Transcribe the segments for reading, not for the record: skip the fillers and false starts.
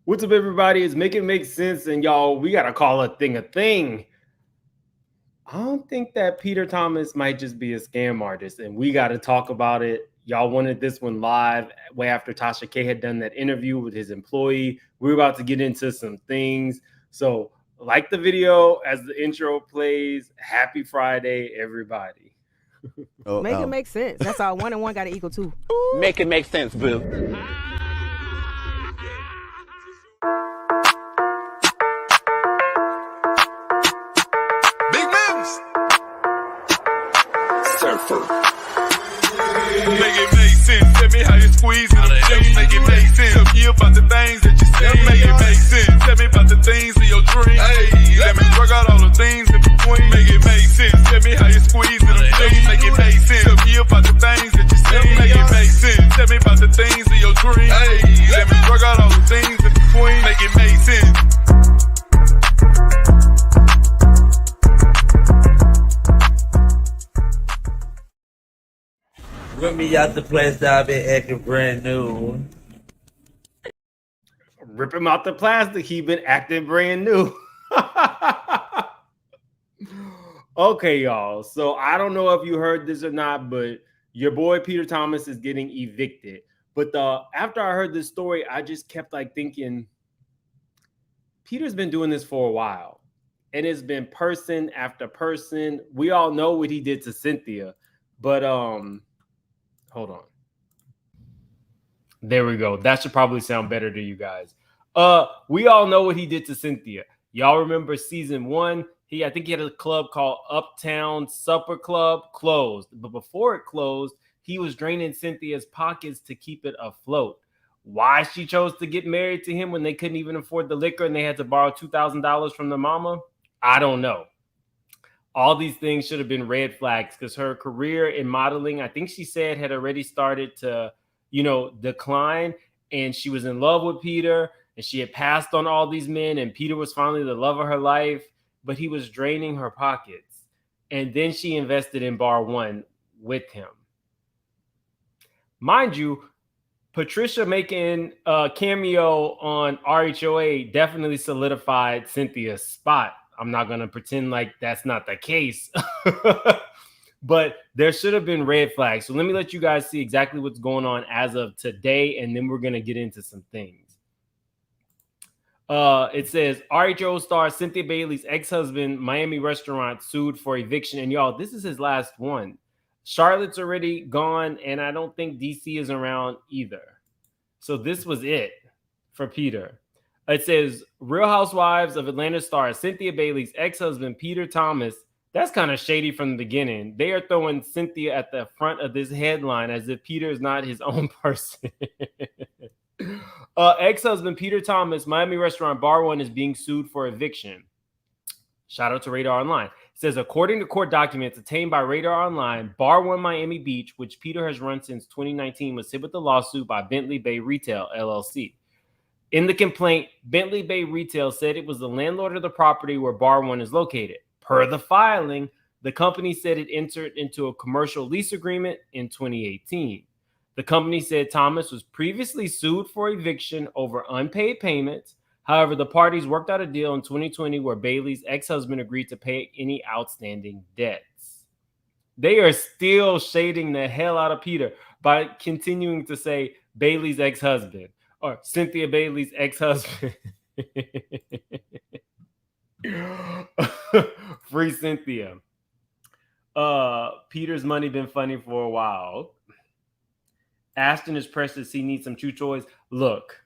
What's up, everybody? It's Make It Make Sense, and y'all, we gotta call a thing a thing. I don't think that Peter Thomas might just be a scam artist, and we gotta talk about it. Y'all wanted this one live way after Tasha K had done that interview with his employee. We're about to get into some things. So, like the video as the intro plays. Happy Friday, everybody. Make it make sense. That's all. 1 and 1 got to equal 2. Make it make sense, boo. Big Mims. Surfer. Make it make sense. Tell me how you squeeze it. Make it make sense. Tell me about the things that you see. Make it make sense. Tell me about the things of your dreams. Hey, let me work out all the things in between. Make it make sense. Tell me how you squeeze it. Make it make sense. Tell me about the things that you see. Make it make sense. Tell me about the things of your dreams. Hey, let me work out all the things in between. Make it make sense. Rip me out the place I've been acting brand new. Rip him out the plastic. He been acting brand new. Okay, y'all. So I don't know if you heard this or not, but your boy Peter Thomas is getting evicted. But after I heard this story, I just kept thinking, Peter's been doing this for a while, and it's been person after person. We all know what he did to Cynthia, but hold on. There we go. That should probably sound better to you guys. We all know what he did to Cynthia. Y'all remember season 1? I think he had a club called Uptown Supper Club, closed. But before it closed, he was draining Cynthia's pockets to keep it afloat. Why she chose to get married to him when they couldn't even afford the liquor and they had to borrow $2,000 from the mama, I don't know. All these things should have been red flags because her career in modeling, I think she said, had already started to, decline. And she was in love with Peter and she had passed on all these men and Peter was finally the love of her life, but he was draining her pockets. And then she invested in Bar One with him. Mind you, Patricia making a cameo on RHOA definitely solidified Cynthia's spot. I'm not going to pretend like that's not the case. But there should have been red flags. So let me let you guys see exactly what's going on as of today, and then we're going to get into some things. It says, RHO star Cynthia Bailey's ex-husband, Miami restaurant, sued for eviction. And y'all, this is his last one. Charlotte's already gone, and I don't think DC is around either. So this was it for Peter. It says, Real Housewives of Atlanta star Cynthia Bailey's ex-husband, Peter Thomas. That's kind of shady from the beginning. They are throwing Cynthia at the front of this headline as if Peter is not his own person. Ex-husband Peter Thomas, Miami restaurant Bar One, is being sued for eviction. Shout out to Radar Online. It says, according to court documents obtained by Radar Online, Bar One Miami Beach, which Peter has run since 2019, was hit with a lawsuit by Bentley Bay Retail, LLC. In the complaint, Bentley Bay Retail said it was the landlord of the property where Bar One is located. Per the filing, the company said it entered into a commercial lease agreement in 2018. The company said Thomas was previously sued for eviction over unpaid payments. However, the parties worked out a deal in 2020 where Bailey's ex-husband agreed to pay any outstanding debts. They are still shading the hell out of Peter by continuing to say Bailey's ex-husband or Cynthia Bailey's ex-husband. Free Cynthia. Peter's money been funny for a while. Ashton is precious. He needs some chew toys. Look,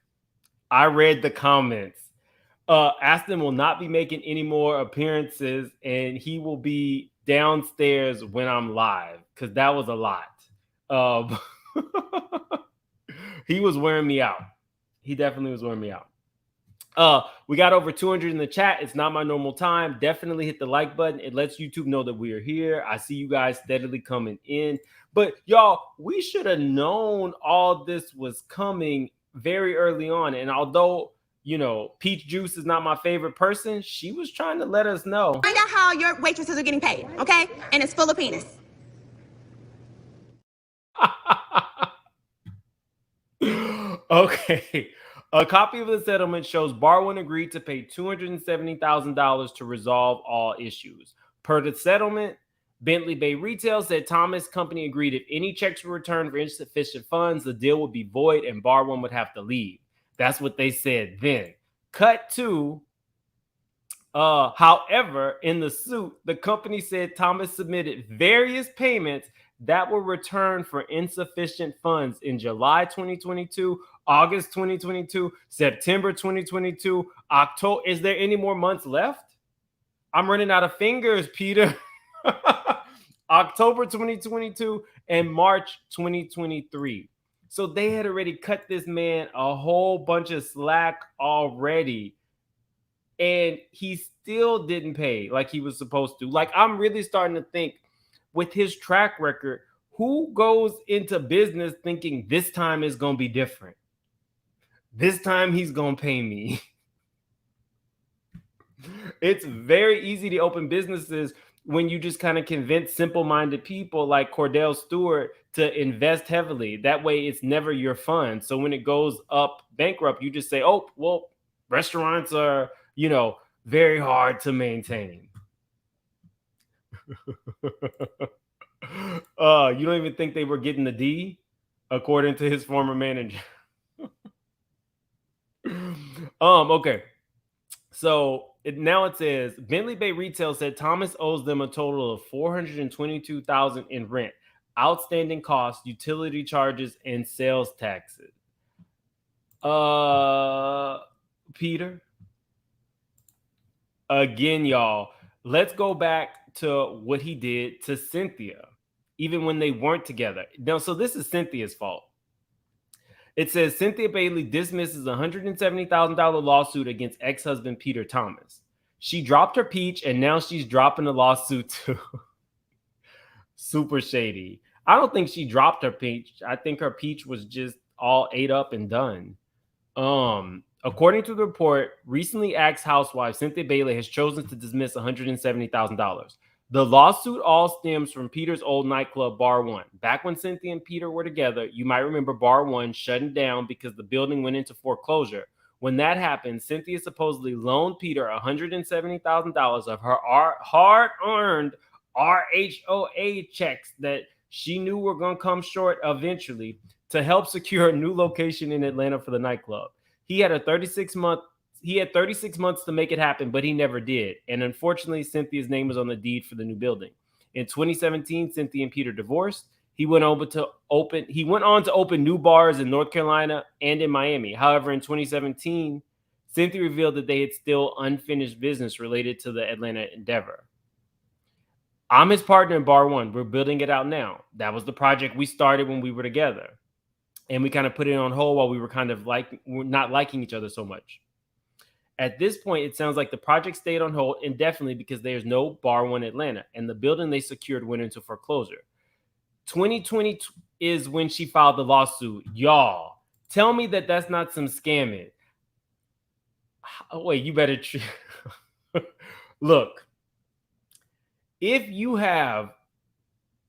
I read the comments. Ashton will not be making any more appearances, and he will be downstairs when I'm live because that was a lot. He was wearing me out. He definitely was wearing me out. We got over 200 in the chat. It's not my normal time. Definitely hit the like button. It lets YouTube know that we are here. I see you guys steadily coming in. But y'all, we should have known all this was coming very early on. And although, Peach Juice is not my favorite person, she was trying to let us know. Find out how your waitresses are getting paid, okay? And it's full of penis. Okay. A copy of the settlement shows Bar One agreed to pay $270,000 to resolve all issues. Per the settlement, Bentley Bay Retail said Thomas' company agreed if any checks were returned for insufficient funds, the deal would be void and Bar One would have to leave. That's what they said then. Cut to, however, in the suit, the company said Thomas submitted various payments that were returned for insufficient funds in July 2022, August 2022, September 2022, October. Is there any more months left? I'm running out of fingers, Peter. October 2022 and March 2023. So they had already cut this man a whole bunch of slack already. And he still didn't pay like he was supposed to. Like, I'm really starting to think with his track record, who goes into business thinking this time is going to be different? This time he's going to pay me. It's very easy to open businesses when you just kind of convince simple-minded people like Cordell Stewart to invest heavily. That way it's never your fund. So when it goes up bankrupt, you just say, oh, well, restaurants are, very hard to maintain. You don't even think they were getting the D, according to his former manager. Okay. So now it says Bentley Bay Retail said Thomas owes them a total of $422,000 in rent, outstanding costs, utility charges, and sales taxes. Peter, again, y'all, let's go back to what he did to Cynthia, even when they weren't together. Now, so this is Cynthia's fault. It says Cynthia Bailey dismisses a $170,000 lawsuit against ex-husband Peter Thomas. She dropped her peach, and now she's dropping the lawsuit too. Super shady. I don't think she dropped her peach. I think her peach was just all ate up and done. According to the report, recently axed housewife Cynthia Bailey has chosen to dismiss $170,000. The lawsuit all stems from Peter's old nightclub, Bar One. Back when Cynthia and Peter were together, you might remember Bar One shutting down because the building went into foreclosure. When that happened, Cynthia supposedly loaned Peter $170,000 of her hard-earned RHOA checks that she knew were going to come short eventually to help secure a new location in Atlanta for the nightclub. He had 36 months to make it happen, but he never did. And unfortunately, Cynthia's name was on the deed for the new building. In 2017, Cynthia and Peter divorced. He went on to open new bars in North Carolina and in Miami. However, in 2017, Cynthia revealed that they had still unfinished business related to the Atlanta endeavor. I'm his partner in Bar One. We're building it out now. That was the project we started when we were together. And we kind of put it on hold while we were kind of not liking each other so much. At this point, it sounds like the project stayed on hold indefinitely because there's no Bar One Atlanta, and the building they secured went into foreclosure. 2020 is when she filed the lawsuit. Y'all, tell me that that's not some scamming. Oh, wait, you better... Look, if you have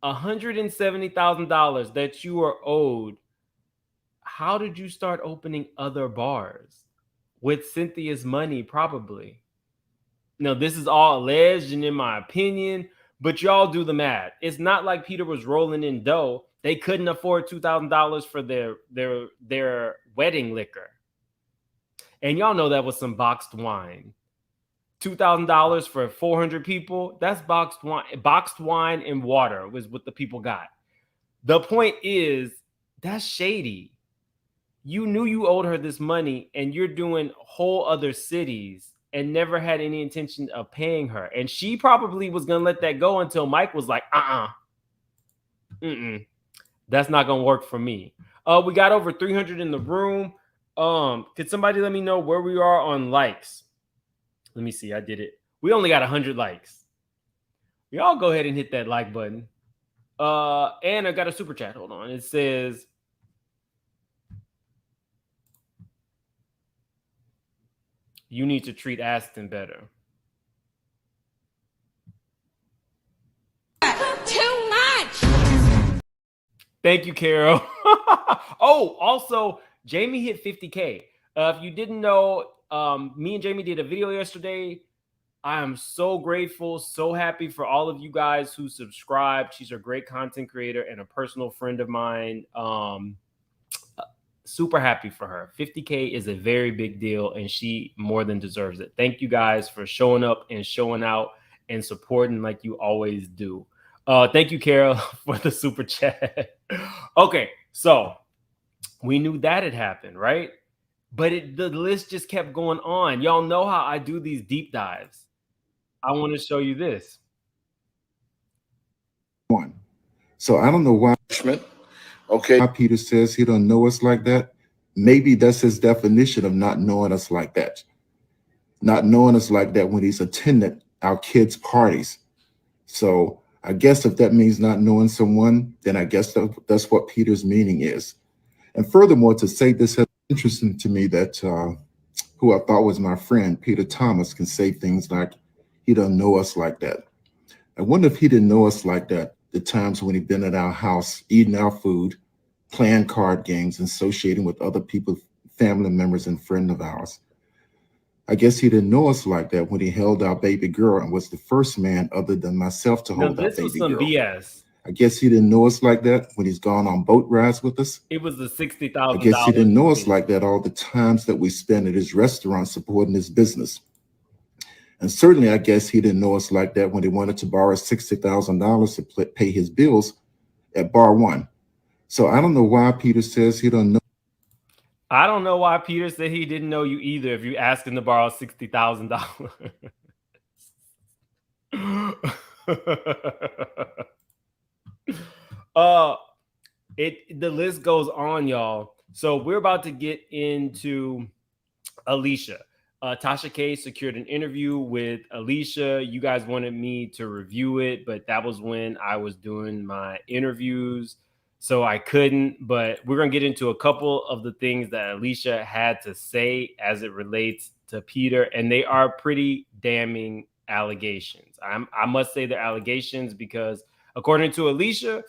$170,000 that you are owed, how did you start opening other bars? With Cynthia's money, probably. Now, this is all alleged and in my opinion, but y'all do the math. It's not like Peter was rolling in dough. They couldn't afford $2,000 for their wedding liquor. And y'all know that was some boxed wine. $2,000 for 400 people, that's boxed wine and water was what the people got. The point is, that's shady. You knew you owed her this money and you're doing whole other cities and never had any intention of paying her. And she probably was going to let that go until Mike was like, that's not going to work for me. We got over 300 in the room. Could somebody let me know where we are on likes? Let me see. I did it. We only got 100 likes. Y'all go ahead and hit that like button. And I got a super chat. Hold on. It says, you need to treat Aston better. Too much. Thank you, Carol. Oh, also, Jamie hit 50K. If you didn't know, me and Jamie did a video yesterday. I am so grateful, so happy for all of you guys who subscribed. She's a great content creator and a personal friend of mine. Super happy for her. 50K is a very big deal, and she more than deserves it. Thank you guys for showing up and showing out and supporting like you always do. Thank you, Carol, for the super chat. Okay, so we knew that had happened, right? But the list just kept going on. Y'all know how I do these deep dives. I want to show you this. One. So I don't know why. Okay. Why Peter says he don't know us like that. Maybe that's his definition of not knowing us like that. Not knowing us like that when he's attended our kids' parties. So I guess if that means not knowing someone, then I guess that's what Peter's meaning is. And furthermore, to say this is interesting to me that who I thought was my friend, Peter Thomas, can say things like, he don't know us like that. I wonder if he didn't know us like that the times when he'd been at our house, eating our food, playing card games, and associating with other people, family members and friends of ours. I guess he didn't know us like that when he held our baby girl and was the first man other than myself to hold our baby girl. This was some BS. I guess he didn't know us like that when he's gone on boat rides with us. It was the $60,000. I guess he didn't know us like that all the times that we spent at his restaurant supporting his business. And certainly, I guess he didn't know us like that when he wanted to borrow $60,000 to pay his bills at Bar One. So I don't know why Peter says he don't know. I don't know why Peter said he didn't know you either if you asked him to borrow $60,000. The list goes on, y'all. So we're about to get into Alicia. Tasha K secured an interview with Alicia. You guys wanted me to review it, but that was when I was doing my interviews, so I couldn't. But we're going to get into a couple of the things that Alicia had to say as it relates to Peter, and they are pretty damning allegations. I must say they're allegations because according to Alicia,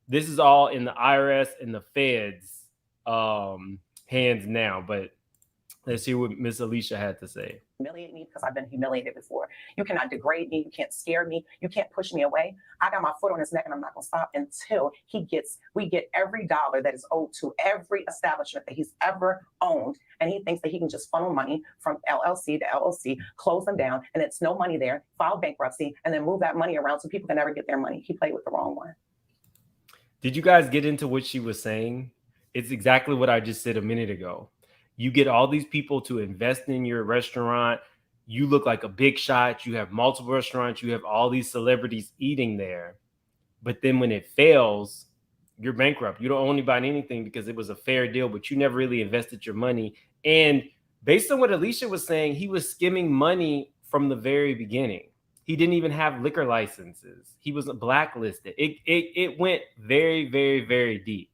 this is all in the IRS and the feds hands now, but let's see what Miss Alicia had to say. Humiliate me because I've been humiliated before. You cannot degrade me. You can't scare me. You can't push me away. I got my foot on his neck and I'm not going to stop until we get every dollar that is owed to every establishment that he's ever owned. And he thinks that he can just funnel money from LLC to LLC, close them down, and it's no money there, file bankruptcy, and then move that money around so people can never get their money. He played with the wrong one. Did you guys get into what she was saying? It's exactly what I just said a minute ago. You get all these people to invest in your restaurant. You look like a big shot. You have multiple restaurants. You have all these celebrities eating there. But then when it fails, you're bankrupt. You don't own anybody anything because it was a fair deal, but you never really invested your money. And based on what Alicia was saying, he was skimming money from the very beginning. He didn't even have liquor licenses. He was blacklisted. It went very, very, very deep.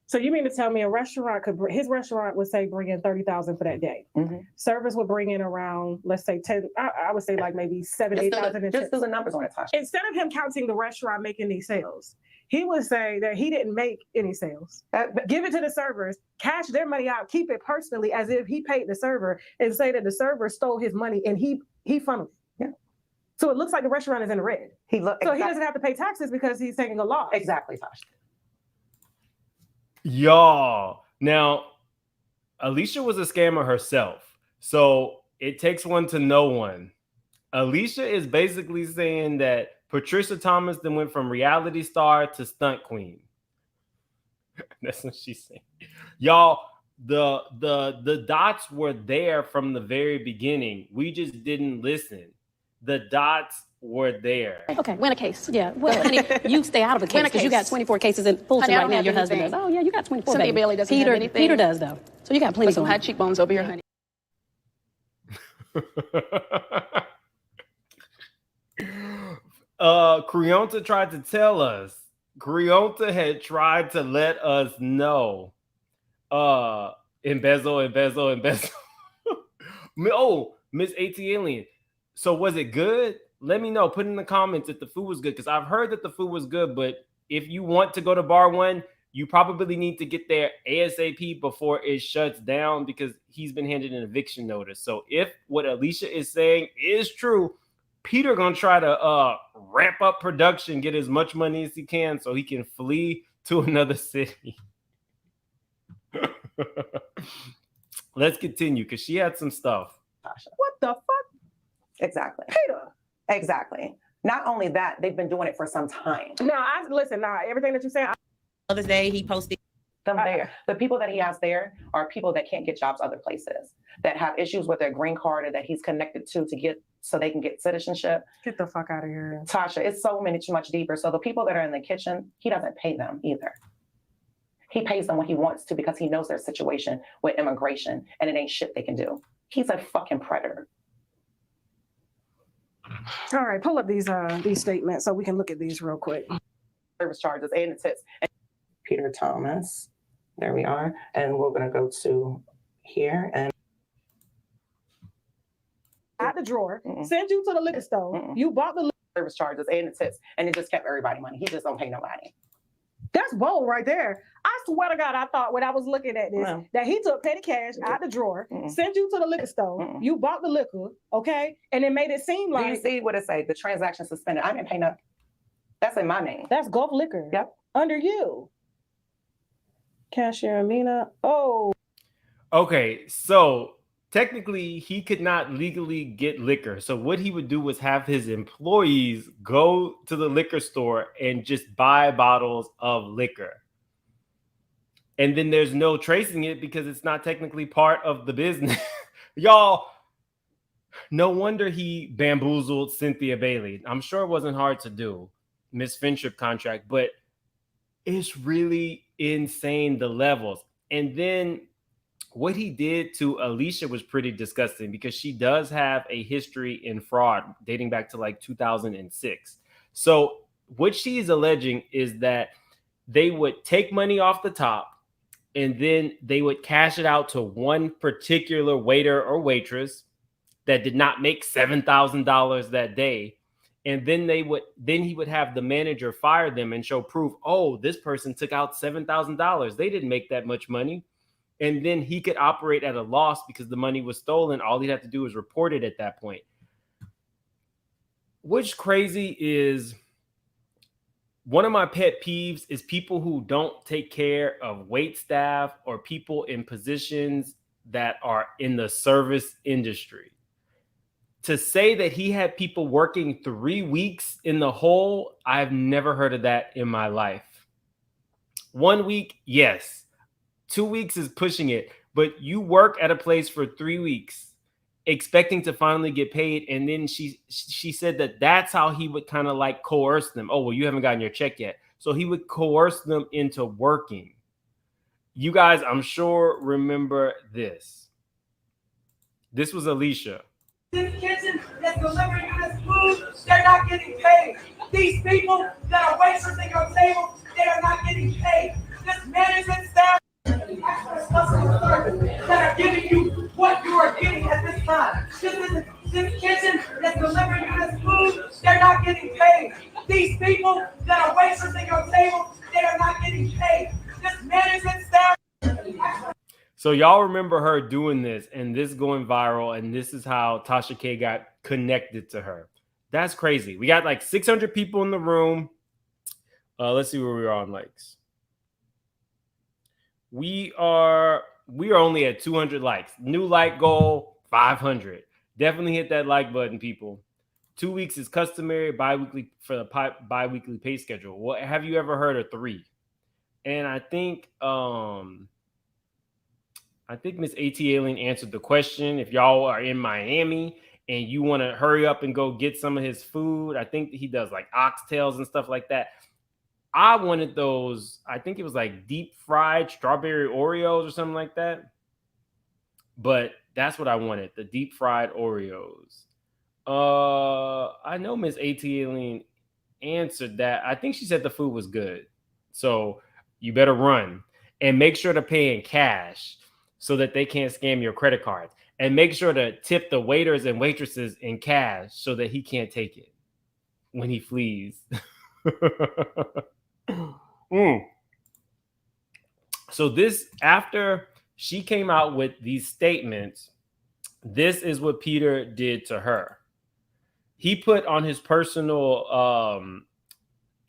So you mean to tell me a restaurant his restaurant would say bring in $30,000 for that day. Mm-hmm. Service would bring in around, let's say 10. I would say like maybe 7,000-8,000. Just do the numbers on it, Tasha. Instead of him counting the restaurant making these sales, he would say that he didn't make any sales. Give it to the servers, cash their money out, keep it personally as if he paid the server, and say that the server stole his money and he funneled it. Yeah. So it looks like the restaurant is in the red. He doesn't have to pay taxes because he's taking a loss. Exactly, Tasha. Y'all, now Alicia was a scammer herself, so it takes one to know one. Alicia is basically saying that Patricia Thomas then went from reality star to stunt queen. That's what she's saying. Y'all, the dots were there from the very beginning. We just didn't listen. The dots were there. Okay, win a case. Yeah. Well, honey, you stay out of a case because you got 24 cases in Fulton right now. Your husband does. Oh, yeah, you got 24. Cynthia Bailey doesn't have anything. Peter does, though. So you got plenty of some high cheekbones over here, honey. Creonta tried to tell us. Creonta had tried to let us know. Embezzle. Oh, Miss AT Alien. So was it good? Let me know. Put in the comments if the food was good, because I've heard that the food was good. But if you want to go to Bar One, you probably need to get there ASAP before it shuts down because he's been handed an eviction notice. So if what Alicia is saying is true, Peter gonna try to ramp up production, get as much money as he can so he can flee to another city. Let's continue because she had some stuff. What the fuck? Exactly. Peter. Exactly. Not only that, they've been doing it for some time. No, everything that you're saying. Other day, he posted. Them there. The people that he has there are people that can't get jobs other places, that have issues with their green card or that he's connected to get so they can get citizenship. Get the fuck out of here. Tasha, it's so much deeper. So the people that are in the kitchen, he doesn't pay them either. He pays them when he wants to because he knows their situation with immigration and it ain't shit they can do. He's a fucking predator. All right, pull up these statements so we can look at these real quick. Service charges and it says Peter Thomas. There we are. And we're going to go to here and out the drawer, send you to the liquor store. You bought the service charges and it says, and it just kept everybody money. He just don't pay nobody. That's bold right there. I swear to God, I thought when I was looking at this that he took petty cash out the drawer, sent you to the liquor store. You bought the liquor, okay, and it made it seem like. Do you see what it say? The transaction suspended. I didn't pay nothing. That's in my name. That's Gulf Liquor. Yep. Under you. Cashier Amina. Oh. Okay, so technically he could not legally get liquor. So what he would do was have his employees go to the liquor store and just buy bottles of liquor. And then there's no tracing it because it's not technically part of the business. Y'all, no wonder he bamboozled Cynthia Bailey. I'm sure it wasn't hard to do, Miss Fintrip contract, but it's really insane, the levels. And then what he did to Alicia was pretty disgusting because she does have a history in fraud dating back to like 2006. So what she is alleging is that they would take money off the top and then they would cash it out to one particular waiter or waitress that did not make $7,000 that day. And then he would have the manager fire them and show proof, oh, this person took out $7,000. They didn't make that much money. And then he could operate at a loss because the money was stolen. All he'd have to do is report it at that point. What's crazy is one of my pet peeves is people who don't take care of wait staff or people in positions that are in the service industry. To say that he had people working 3 weeks in the hole, I've never heard of that in my life. 1 week, yes. 2 weeks is pushing it, but you work at a place for 3 weeks expecting to finally get paid. And then she said that that's how he would kind of like coerce them. Oh, well, you haven't gotten your check yet. So he would coerce them into working. You guys, I'm sure, remember this. This was Alicia. This kitchen that's delivering you this food, they're not getting paid. These people that are waiters at your table, they are not getting paid. This management staff that are giving you what you are getting at this time. This kitchen that's delivering you this food, they're not getting paid. These people that are waiters at your table, they are not getting paid. This management staff. So y'all remember her doing this and this going viral, and this is how Tasha K got connected to her. That's crazy. We got like 600 people in the room. Let's see where we are on likes. We are only at 200 likes. New like goal, 500. Definitely hit that like button, people. 2 weeks is customary bi-weekly for the bi-weekly pay schedule. What have you ever heard of 3? And I think Miss AT Alien answered the question. If y'all are in Miami and you want to hurry up and go get some of his food, I think he does like oxtails and stuff like that. I wanted those, I think it was like deep fried strawberry Oreos or something like that. But that's what I wanted, the deep fried Oreos. I know Miss AT Alien answered that. I think she said the food was good. So you better run and make sure to pay in cash so that they can't scam your credit cards. And make sure to tip the waiters and waitresses in cash so that he can't take it when he flees. So this, after she came out with these statements, this is what Peter did to her. He put on his personal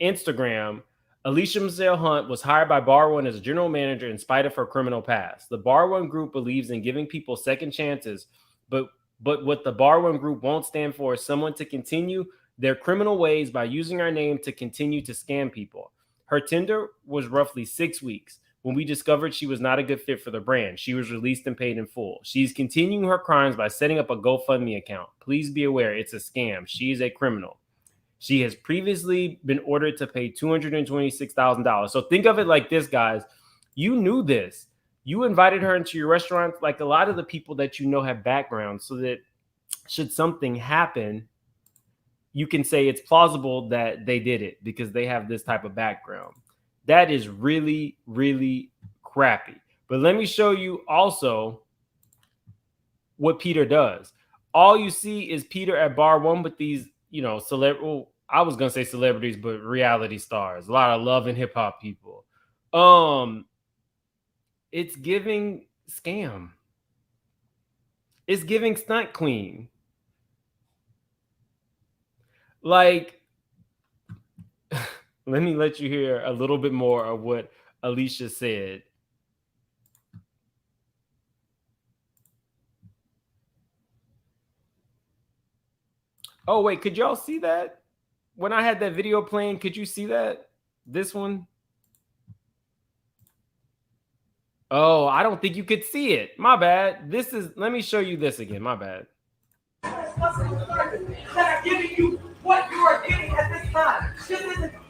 Instagram, Alicia Michelle Hunt was hired by Bar One as a general manager in spite of her criminal past. The Bar One group believes in giving people second chances, but what the Bar One group won't stand for is someone to continue their criminal ways by using our name to continue to scam people. Her tender was roughly 6 weeks. When we discovered she was not a good fit for the brand, she was released and paid in full. She's continuing her crimes by setting up a GoFundMe account. Please be aware, it's a scam. She is a criminal. She has previously been ordered to pay $226,000. So think of it like this, guys. You knew this. You invited her into your restaurant. Like a lot of the people that you know have backgrounds, so that should something happen, you can say it's plausible that they did it because they have this type of background. That is really, really crappy. But let me show you also what Peter does. All you see is Peter at Bar One with these, you know, I was gonna say celebrities, but reality stars, a lot of love and hip hop people. It's giving scam. It's giving stunt queen. Like, let me let you hear a little bit more of what Alicia said. Oh, wait, could y'all see that? When I had that video playing, could you see that? This one? Oh, I don't think you could see it. My bad. Let me show you this again. My bad. That are giving you what you are getting at this time.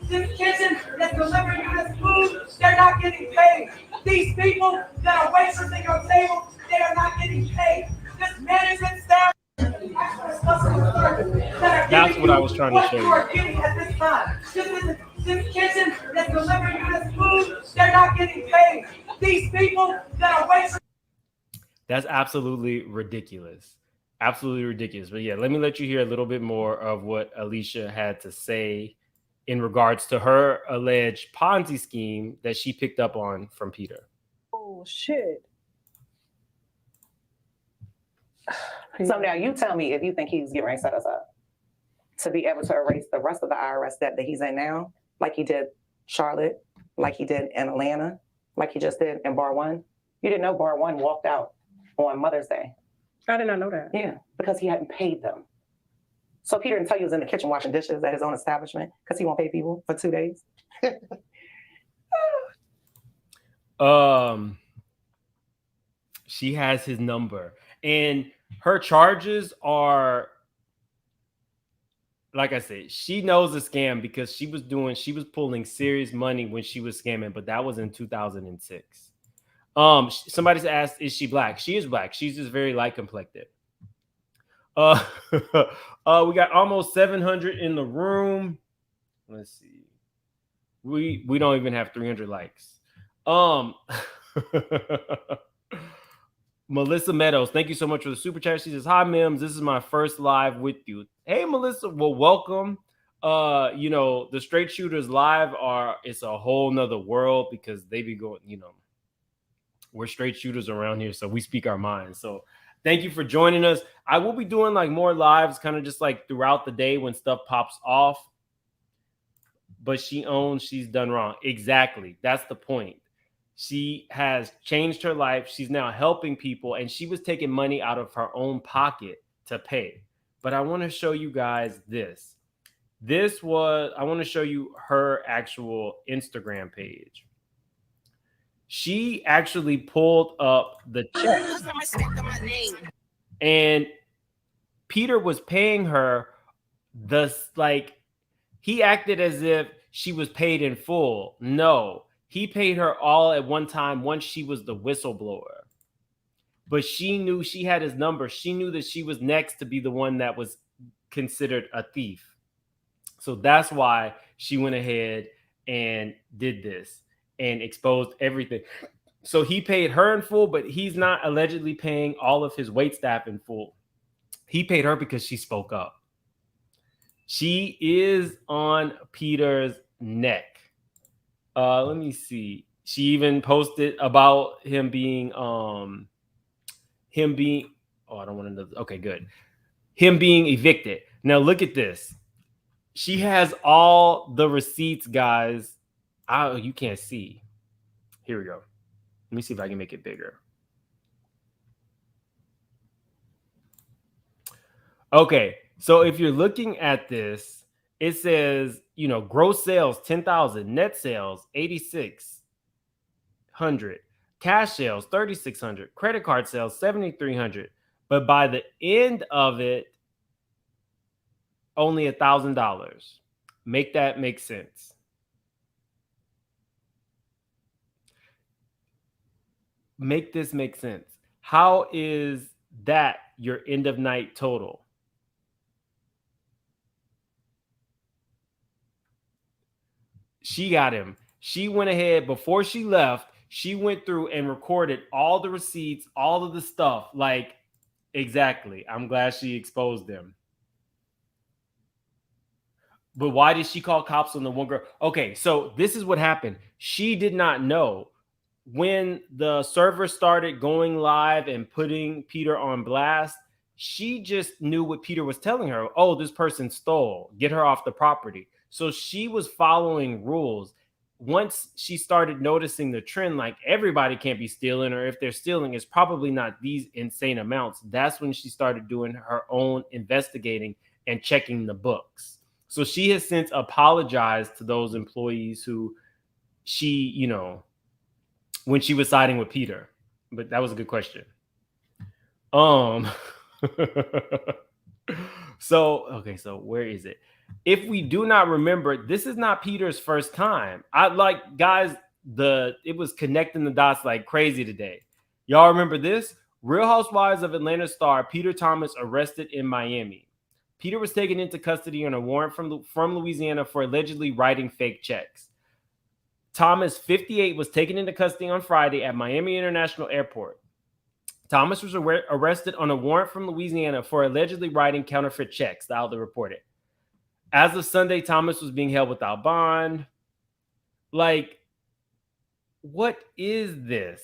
This kitchen that's delivering you this food, they're not getting paid. These people that are waiters at your table, they are not getting paid. This management staff. That's what I was trying to show you. What you are getting at this time. This kitchen that's delivering you this food, they're not getting paid. These people that are waiters. That's absolutely ridiculous. Absolutely ridiculous. But yeah, let me let you hear a little bit more of what Alicia had to say in regards to her alleged Ponzi scheme that she picked up on from Peter. Oh, shit. So now you tell me if you think he's getting ready to set us up to be able to erase the rest of the IRS debt that he's in now, like he did Charlotte, like he did in Atlanta, like he just did in Bar One. You didn't know Bar One walked out on Mother's Day. I did not know that. Yeah, because he hadn't paid them. So Peter didn't tell you he was in the kitchen washing dishes at his own establishment because he won't pay people for 2 days. She has his number, and her charges are, like I said, she knows a scam because she was pulling serious money when she was scamming, but that was in 2006. Somebody's asked, is she black? She is black. She's just very light complected. We got almost 700 in the room. Let's see. We don't even have 300 likes. Melissa Meadows, thank you so much for the super chat. She says, hi, Mims. This is my first live with you. Hey, Melissa. Well, welcome. You know, the Straight Shooters live it's a whole nother world because they be going, you know, we're straight shooters around here, so we speak our minds. So thank you for joining us. I will be doing like more lives kind of just like throughout the day when stuff pops off. But she owns she's done wrong. Exactly. That's the point. She has changed her life. She's now helping people, and she was taking money out of her own pocket to pay. But I want to show you guys this. I want to show you her actual Instagram page. She actually pulled up the checks, and Peter was paying her he acted as if she was paid in full. No, he paid her all at one time once she was the whistleblower. But she knew she had his number. She knew that she was next to be the one that was considered a thief. So that's why she went ahead and did this and exposed everything. So he paid her in full, but he's not allegedly paying all of his waitstaff in full. He paid her because she spoke up. She is on Peter's neck. Let me see. She even posted about him being oh, I don't want to know. Okay, good. Him being evicted. Now look at this. She has all the receipts, guys. Oh, you can't see. Here we go. Let me see if I can make it bigger. Okay, so if you're looking at this, it says, you know, gross sales 10,000, net sales 8,600, cash sales 3,600, credit card sales 7,300. But by the end of it, only $1,000. Make that make sense. Make this make sense. How is that your end of night total? She got him. She went ahead before she left. She went through and recorded all the receipts, all of the stuff. Like, exactly. I'm glad she exposed them. But why did she call cops on the one girl? Okay, so this is what happened. She did not know when the server started going live and putting Peter on blast. She just knew what Peter was telling her. Oh, this person stole. Get her off the property. So she was following rules. Once she started noticing the trend, like everybody can't be stealing, or if they're stealing, it's probably not these insane amounts. That's when she started doing her own investigating and checking the books. So she has since apologized to those employees who she, you know, when she was siding with Peter. But that was a good question. So where is it? If we do not remember, this is not Peter's first time. I like, guys, it was connecting the dots like crazy today. Y'all remember this? Real Housewives of Atlanta star Peter Thomas arrested in Miami. Peter was taken into custody on a warrant from Louisiana for allegedly writing fake checks. Thomas, 58, was taken into custody on Friday at Miami International Airport. Thomas was arrested on a warrant from Louisiana for allegedly writing counterfeit checks, the outlet reported. As of Sunday, Thomas was being held without bond. Like, what is this?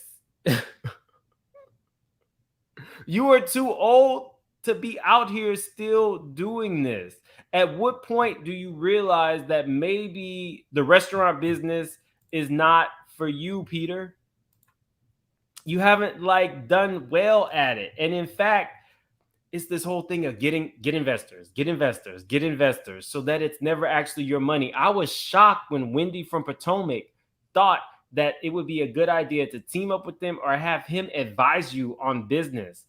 You are too old to be out here still doing this. At what point do you realize that maybe the restaurant business is not for you, Peter? You haven't done well at it. And in fact, it's this whole thing of get investors, so that it's never actually your money. I was shocked when Wendy from Potomac thought that it would be a good idea to team up with them or have him advise you on business.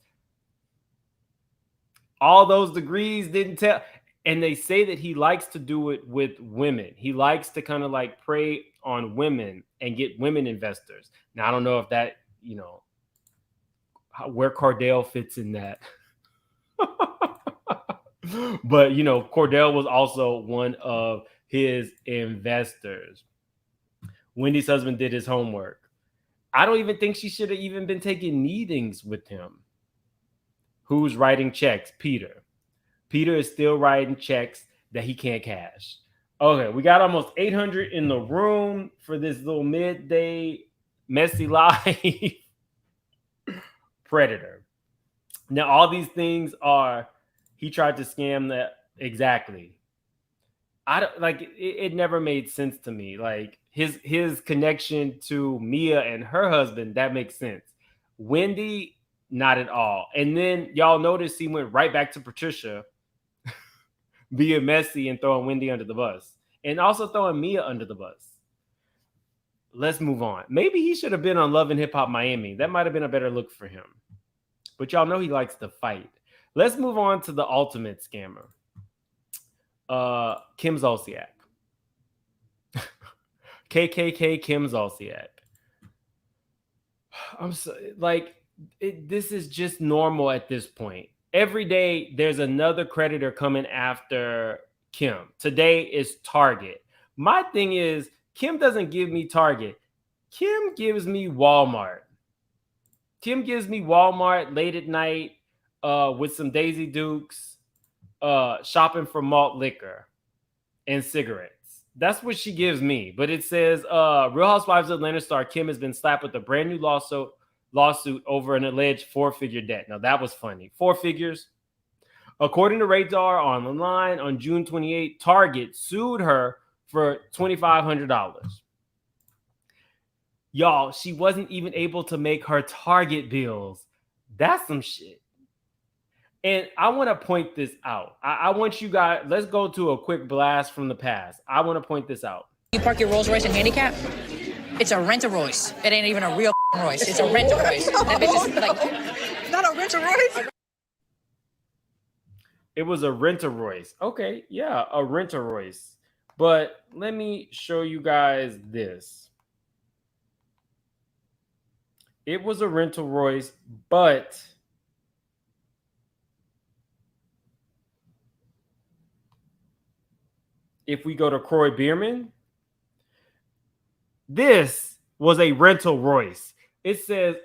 All those degrees didn't tell. And they say that he likes to do it with women. He likes to kind of prey on women and get women investors. Now, I don't know if that, where Cordell fits in that. But, Cordell was also one of his investors. Wendy's husband did his homework. I don't even think she should have even been taking meetings with him. Who's writing checks? Peter. Peter is still writing checks that he can't cash. Okay, we got almost 800 in the room for this little midday messy life. Predator. Now, all these things are, he tried to scam that. Exactly. I don't it never made sense to me. Like his connection to Mia and her husband, that makes sense. Wendy, not at all. And then y'all notice he went right back to Patricia being messy and throwing Wendy under the bus and also throwing Mia under the bus. Let's move on. Maybe he should have been on Love and Hip Hop Miami. That might have been a better look for him. But y'all know he likes to fight. Let's move on to the ultimate scammer. Kim Zolciak. KKK Kim Zolciak. I'm so, this is just normal at this point. Every day there's another creditor coming after Kim. Today is Target. My thing is, Kim doesn't give me Target. Kim gives me Walmart. Kim gives me Walmart late at night with some Daisy Dukes, shopping for malt liquor and cigarettes. That's what she gives me. But it says Real Housewives of Atlanta star Kim has been slapped with a brand new lawsuit over an alleged 4-figure debt. Now that was funny. 4 figures. According to Radar Online, on June 28, Target sued her for $2,500. Y'all, she wasn't even able to make her Target bills. That's some shit. And I want to point this out. I want you guys, let's go to a quick blast from the past. I want to point this out. You park your Rolls Royce in handicap? It's a rent-a-Royce. It ain't even a real Royce. It's a rent-a-Royce. That bitch is like, it's not a rent-a-Royce. It was a rent-a-Royce. Okay, yeah, a rent-a-Royce. But let me show you guys this. It was a rent-a-Royce, but if we go to Croy Bierman, this was a rental Royce. It says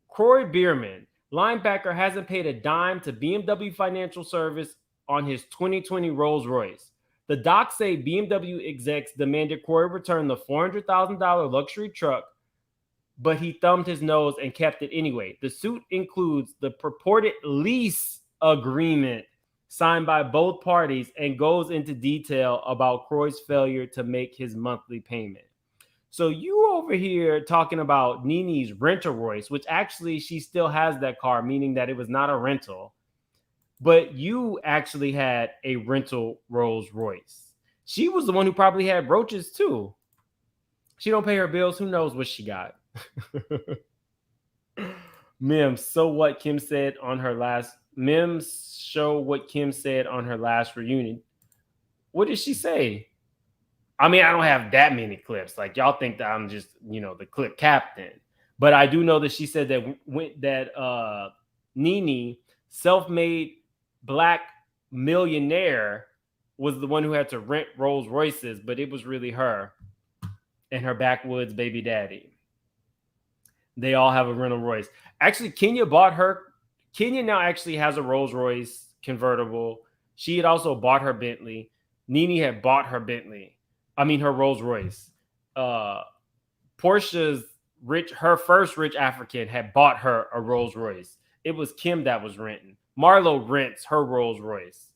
Croy Bierman, linebacker, hasn't paid a dime to BMW Financial Service on his 2020 Rolls Royce. The docs say BMW execs demanded Croy return the $400,000 luxury truck, but he thumbed his nose and kept it anyway. The suit includes the purported lease agreement signed by both parties and goes into detail about Croy's failure to make his monthly payment. So you over here talking about Nene's rent-a-Royce, which actually she still has that car, meaning that it was not a rental, but you actually had a rental Rolls Royce. She was the one who probably had roaches too. She don't pay her bills. Who knows what she got? Mims, so what Kim said on her last Mims show what Kim said on her last reunion. What did she say? I mean, I don't have that many clips. Like y'all think that I'm just, the clip captain. But I do know that she said that Nene, self-made black millionaire, was the one who had to rent Rolls Royces, but it was really her and her backwoods baby daddy. They all have a rental Royce. Actually, Kenya now actually has a Rolls Royce convertible. She had also bought her Bentley. Nene had bought her her Rolls Royce. Portia's her first rich African had bought her a Rolls Royce. It was Kim that was renting. Marlo rents her Rolls Royce.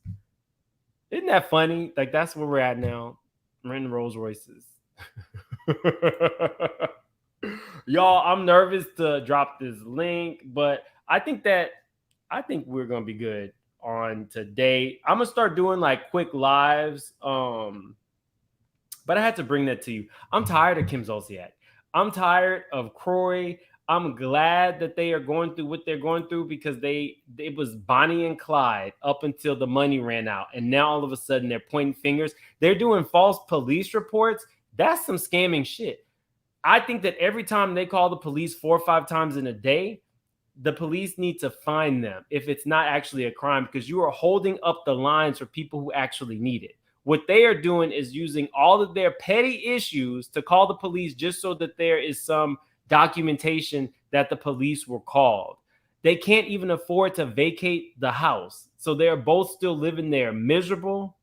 Isn't that funny? Like, that's where we're at now. Renting Rolls Royces. Y'all, I'm nervous to drop this link, but I think we're gonna be good on today. I'm gonna start doing like quick lives. But I had to bring that to you. I'm tired of Kim Zolciak. I'm tired of Croy. I'm glad that they are going through what they're going through, because it was Bonnie and Clyde up until the money ran out. And now all of a sudden they're pointing fingers. They're doing false police reports. That's some scamming shit. I think that every time they call the police 4 or 5 times in a day, the police need to find them if it's not actually a crime, because you are holding up the lines for people who actually need it. What they are doing is using all of their petty issues to call the police just so that there is some documentation that the police were called. They can't even afford to vacate the house. So they're both still living there miserable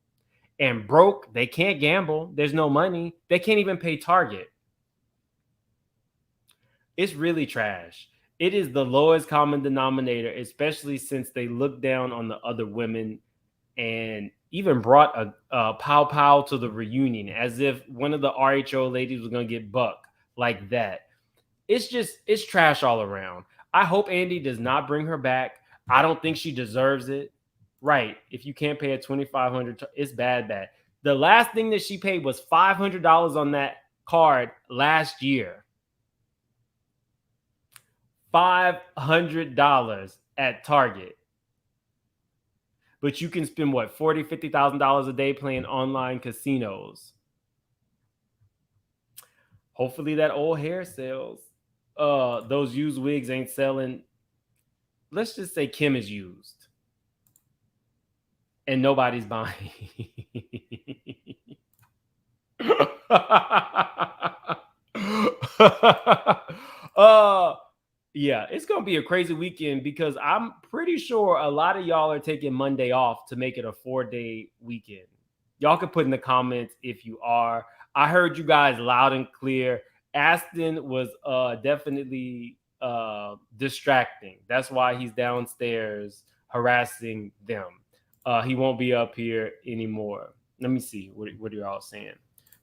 and broke. They can't gamble. There's no money. They can't even pay Target. It's really trash. It is the lowest common denominator, especially since they look down on the other women and even brought a pow to the reunion as if one of the RHO ladies was going to get bucked like that. It's trash all around. I hope Andy does not bring her back. I don't think she deserves it. Right. If you can't pay a $2,500, it's bad. The last thing that she paid was $500 on that card last year. $500 at Target. But you can spend what, $40,000, $50,000 a day playing online casinos. Hopefully that old hair sells. Those used wigs ain't selling. Let's just say Kim is used. And nobody's buying. Yeah, it's going to be a crazy weekend because I'm pretty sure a lot of y'all are taking Monday off to make it a 4-day weekend. Y'all can put in the comments if you are. I heard you guys loud and clear. Aston was definitely distracting. That's why he's downstairs harassing them. He won't be up here anymore. Let me see. What are y'all saying?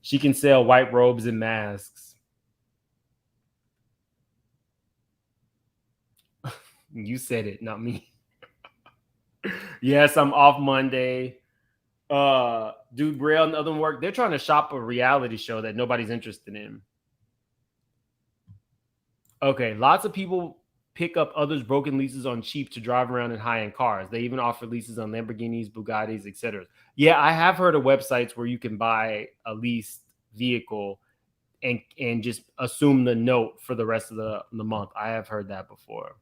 She can sell white robes and masks. You said it, not me. Yes, I'm off Monday. Dude, Braille and other work. They're trying to shop a reality show that nobody's interested in. Okay, lots of people pick up others' broken leases on cheap to drive around in high-end cars. They even offer leases on Lamborghinis, Bugattis, etc. Yeah, I have heard of websites where you can buy a leased vehicle and just assume the note for the rest of the month. I have heard that before.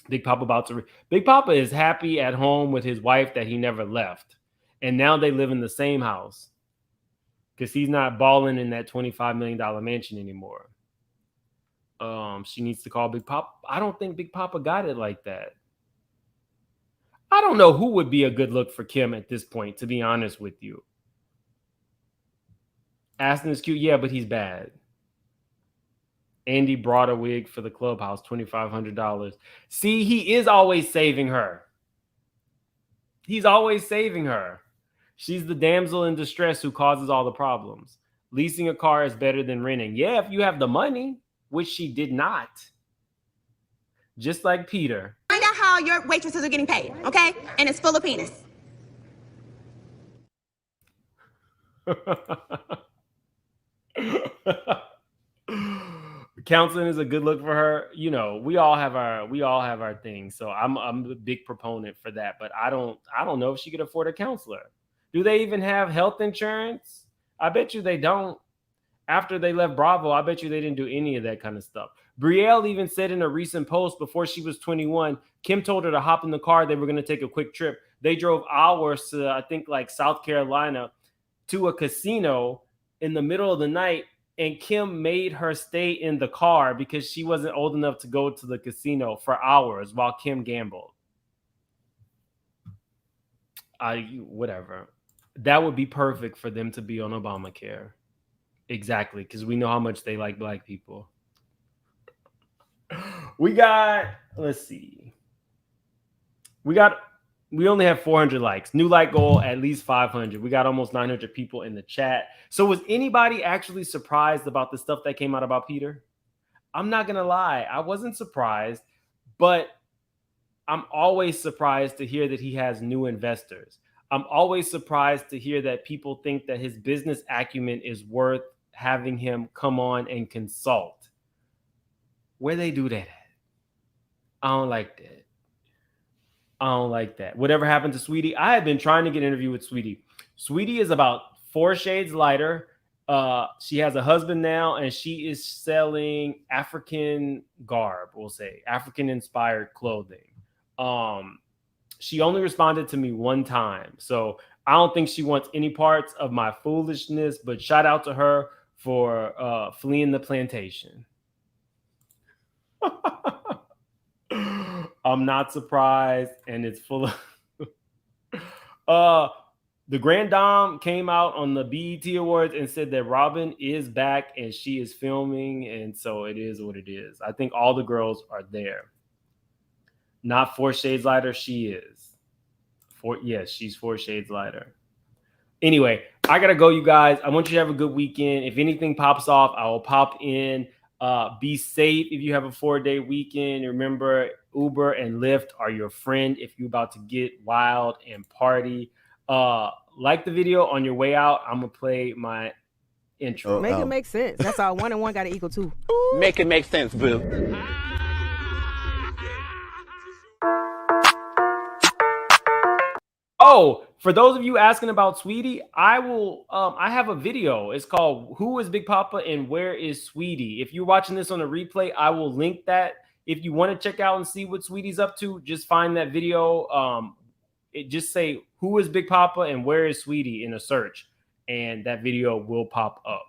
Big Papa is happy at home with his wife that he never left. And now they live in the same house because he's not balling in that $25 million mansion anymore. She needs to call Big Papa. I don't think Big Papa got it like that. I don't know who would be a good look for Kim at this point, to be honest with you. Aston is cute. Yeah, but he's bad. Andy brought a wig for the clubhouse, $2,500. See, he is always saving her. He's always saving her. She's the damsel in distress who causes all the problems. Leasing a car is better than renting. Yeah, if you have the money, which she did not. Just like Peter. Find out how your waitresses are getting paid, okay? And it's full of penis. Counseling is a good look for her. You know, we all have our things. So I'm a big proponent for that. But I don't know if she could afford a counselor. Do they even have health insurance? I bet you they don't. After they left Bravo, I bet you they didn't do any of that kind of stuff. Brielle even said in a recent post before she was 21, Kim told her to hop in the car. They were going to take a quick trip. They drove hours to, I think, like South Carolina to a casino in the middle of the night. And Kim made her stay in the car because she wasn't old enough to go to the casino for hours while Kim gambled. Whatever. That would be perfect for them to be on Obamacare. Exactly, because we know how much they like black people. Let's see. We only have 400 likes. New like goal, at least 500. We got almost 900 people in the chat. So was anybody actually surprised about the stuff that came out about Peter? I'm not going to lie. I wasn't surprised, but I'm always surprised to hear that he has new investors. I'm always surprised to hear that people think that his business acumen is worth having him come on and consult. Where they do that at? I don't like that. I don't like that. Whatever happened to Sweetie? I have been trying to get an interview with Sweetie. Sweetie is about 4 shades lighter. She has a husband now, and she is selling African garb, we'll say, African-inspired clothing. She only responded to me one time. So I don't think she wants any parts of my foolishness, but shout out to her for fleeing the plantation. I'm not surprised, and it's full of... The Grand Dame came out on the BET Awards and said that Robin is back and she is filming, and so it is what it is. I think all the girls are there. Not 4 shades lighter, she is. Yes, she's 4 shades lighter. Anyway, I gotta go, you guys. I want you to have a good weekend. If anything pops off, I will pop in. Be safe if you have a 4-day weekend. Remember, Uber and Lyft are your friend if you're about to get wild and party. Like the video on your way out. I'm gonna play my intro. Make it make sense. That's all. 1 and 1 got to equal 2. Make it make sense, boo. Oh, for those of you asking about Sweetie, I have a video. It's called "Who is Big Papa and Where is Sweetie?" If you're watching this on a replay, I will link that. If you want to check out and see what Sweetie's up to, just find that video. Just say "Who is Big Papa and Where is Sweetie?" in a search, and that video will pop up.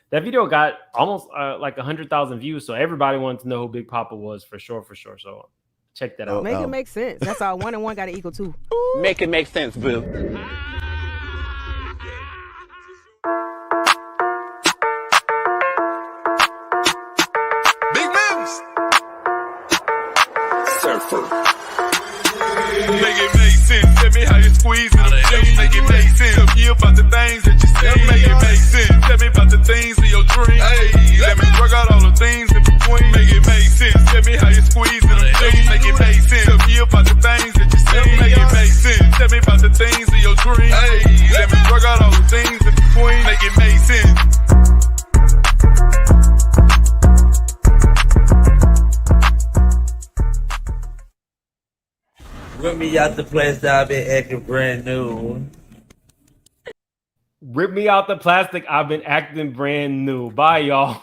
That video got almost like 100,000 views, so everybody wanted to know who Big Papa was for sure. So check that out. Make it make sense. That's all. 1 and 1 got to equal 2. Make it make sense, boo. Make it make sense. Tell me how you squeeze it. Make it make sense. Tell me about the things that you say. Make it make sense. Tell me about the things of your dreams. Hey, let me work out all the things in between. Make it make sense. Tell me how you squeeze it. Make it make sense. Tell me about the things that you say. Make it make sense. Tell me about the things of your dreams. Hey, let me work out all the things in between. Make it make sense. Rip me out the place that I've been acting brand new. Rip me out the plastic. I've been acting brand new. Bye, y'all.